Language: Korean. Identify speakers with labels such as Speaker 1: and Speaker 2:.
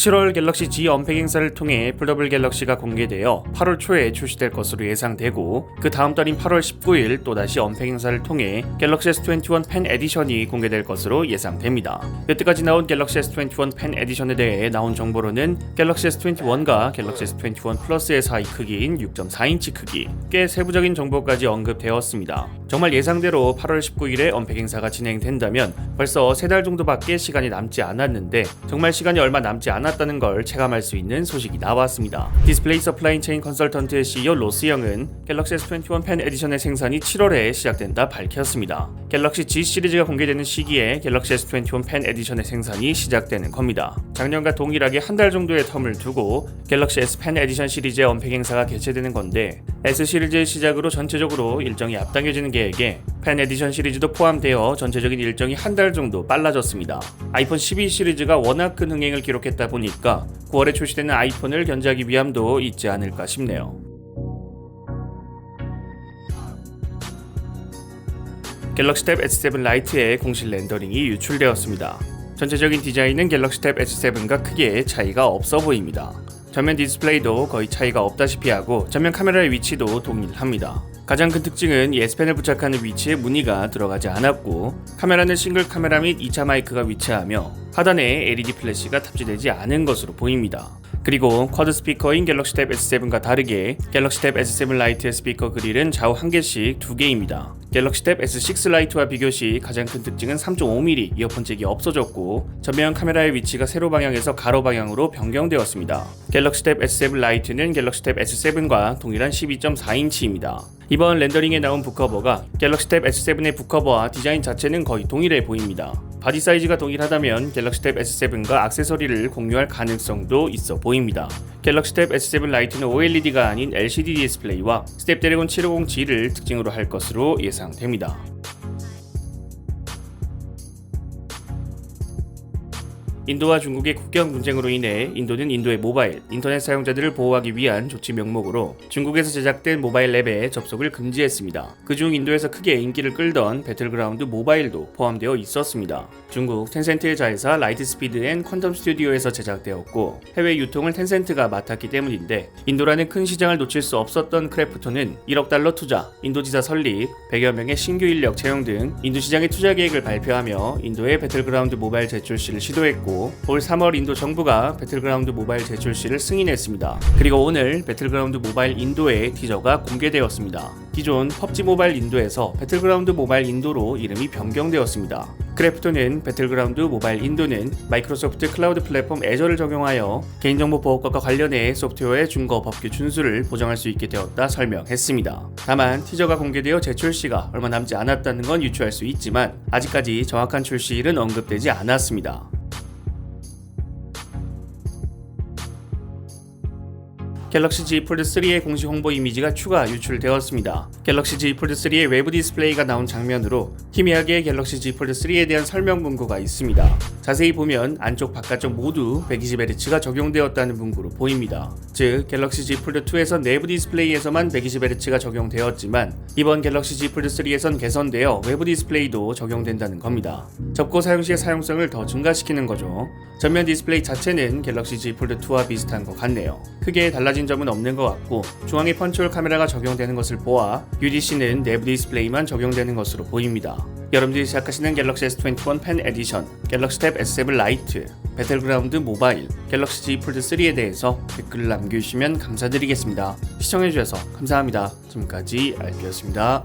Speaker 1: 7월 갤럭시 G 언팩 행사를 통해 폴더블 갤럭시가 공개되어 8월 초에 출시될 것으로 예상되고, 그 다음 달인 8월 19일 또다시 언팩 행사를 통해 갤럭시 S21 펜 에디션이 공개될 것으로 예상됩니다. 여태까지 나온 갤럭시 S21 펜 에디션에 대해 나온 정보로는 갤럭시 S21과 갤럭시 S21 플러스의 사이 크기인 6.4인치 크기, 꽤 세부적인 정보까지 언급되었습니다. 정말 예상대로 8월 19일에 언팩 행사가 진행된다면 벌써 3달 정도밖에 시간이 남지 않았는데, 정말 시간이 얼마 남지 않았다는 걸 체감할 수 있는 소식이 나왔습니다. 디스플레이 서플라이 체인 컨설턴트의 CEO 로스 영은 갤럭시 S21 펜 에디션의 생산이 7월에 시작된다 밝혔습니다. 갤럭시 G 시리즈가 공개되는 시기에 갤럭시 S21 펜 에디션의 생산이 시작되는 겁니다. 작년과 동일하게 한 달 정도의 텀을 두고 갤럭시 S 펜 에디션 시리즈의 언팩 행사가 개최되는 건데, S 시리즈의 시작으로 전체적으로 일정이 앞당겨지는 계획에 펜 에디션 시리즈도 포함되어 전체적인 일정이 한 달 정도 빨라졌습니다. 아이폰 12 시리즈가 워낙 큰 흥행을 기록했다 보니까 9월에 출시되는 아이폰을 견제하기 위함도 있지 않을까 싶네요. 갤럭시 탭 S7 라이트의 공식 렌더링이 유출되었습니다. 전체적인 디자인은 갤럭시 탭 S7과 크게 차이가 없어 보입니다. 전면 디스플레이도 거의 차이가 없다시피 하고, 전면 카메라의 위치도 동일합니다. 가장 큰 특징은 이 S펜을 부착하는 위치에 무늬가 들어가지 않았고, 카메라는 싱글 카메라 및 2차 마이크가 위치하며 하단에 LED 플래시가 탑재되지 않은 것으로 보입니다. 그리고 쿼드 스피커인 갤럭시 탭 S7과 다르게 갤럭시 탭 S7 라이트의 스피커 그릴은 좌우 1개씩 2개입니다. 갤럭시 탭 S6 라이트와 비교 시 가장 큰 특징은 3.5mm 이어폰 잭이 없어졌고, 전면 카메라의 위치가 세로 방향에서 가로 방향으로 변경되었습니다. 갤럭시 탭 S7 라이트는 갤럭시 탭 S7과 동일한 12.4인치입니다. 이번 렌더링에 나온 북커버가 갤럭시 탭 S7의 북커버와 디자인 자체는 거의 동일해 보입니다. 바디 사이즈가 동일하다면 갤럭시 탭 S7과 액세서리를 공유할 가능성도 있어 보입니다. 갤럭시 탭 S7 라이트는 OLED가 아닌 LCD 디스플레이와 스냅드래곤 750G를 특징으로 할 것으로 예상됩니다. 인도와 중국의 국경 분쟁으로 인해 인도는 인도의 모바일, 인터넷 사용자들을 보호하기 위한 조치 명목으로 중국에서 제작된 모바일 앱에 접속을 금지했습니다. 그중 인도에서 크게 인기를 끌던 배틀그라운드 모바일도 포함되어 있었습니다. 중국 텐센트의 자회사 라이트스피드 앤 퀀텀 스튜디오에서 제작되었고, 해외 유통을 텐센트가 맡았기 때문인데, 인도라는 큰 시장을 놓칠 수 없었던 크래프톤은 1억 달러 투자, 인도지사 설립, 100여 명의 신규 인력 채용 등 인도 시장의 투자 계획을 발표하며 인도의 배틀그라운드 모바일 제출시를 시도했고, 올 3월 인도 정부가 배틀그라운드 모바일 제출시를 승인했습니다. 그리고 오늘 배틀그라운드 모바일 인도의 티저가 공개되었습니다. 기존 PUBG 모바일 인도에서 배틀그라운드 모바일 인도로 이름이 변경되었습니다. 크래프톤은 배틀그라운드 모바일 인도는 마이크로소프트 클라우드 플랫폼 애저를 적용하여 개인정보 보호법과 관련해 소프트웨어의 준거 법규 준수를 보장할 수 있게 되었다 설명했습니다. 다만 티저가 공개되어 제출시가 얼마 남지 않았다는 건 유추할 수 있지만, 아직까지 정확한 출시일은 언급되지 않았습니다. 갤럭시 Z 폴드 3의 공식 홍보 이미지가 추가 유출되었습니다. 갤럭시 Z 폴드 3의 외부 디스플레이가 나온 장면으로 희미하게 갤럭시 Z 폴드 3에 대한 설명 문구가 있습니다. 자세히 보면 안쪽 바깥쪽 모두 120Hz가 적용되었다는 문구로 보입니다. 즉 갤럭시 Z 폴드 2에서 내부 디스플레이에서만 120Hz가 적용되었지만, 이번 갤럭시 Z 폴드 3에선 개선되어 외부 디스플레이도 적용된다는 겁니다. 접고 사용 시의 사용성을 더 증가시키는 거죠. 전면 디스플레이 자체는 갤럭시 Z 폴드 2와 비슷한 것 같네요. 크게 달라진 점은 없는 것 같고, 중앙에 펀치홀 카메라가 적용되는 것을 보아 UDC는 내부 디스플레이만 적용되는 것으로 보입니다. 여러분들이 시작하시는 갤럭시 S21 펜 에디션, 갤럭시 탭 S7 라이트, 배틀그라운드 모바일, 갤럭시 Z 폴드 3에 대해서 댓글을 남겨주시면 감사드리겠습니다. 시청해주셔서 감사합니다. 지금까지 알비였습니다.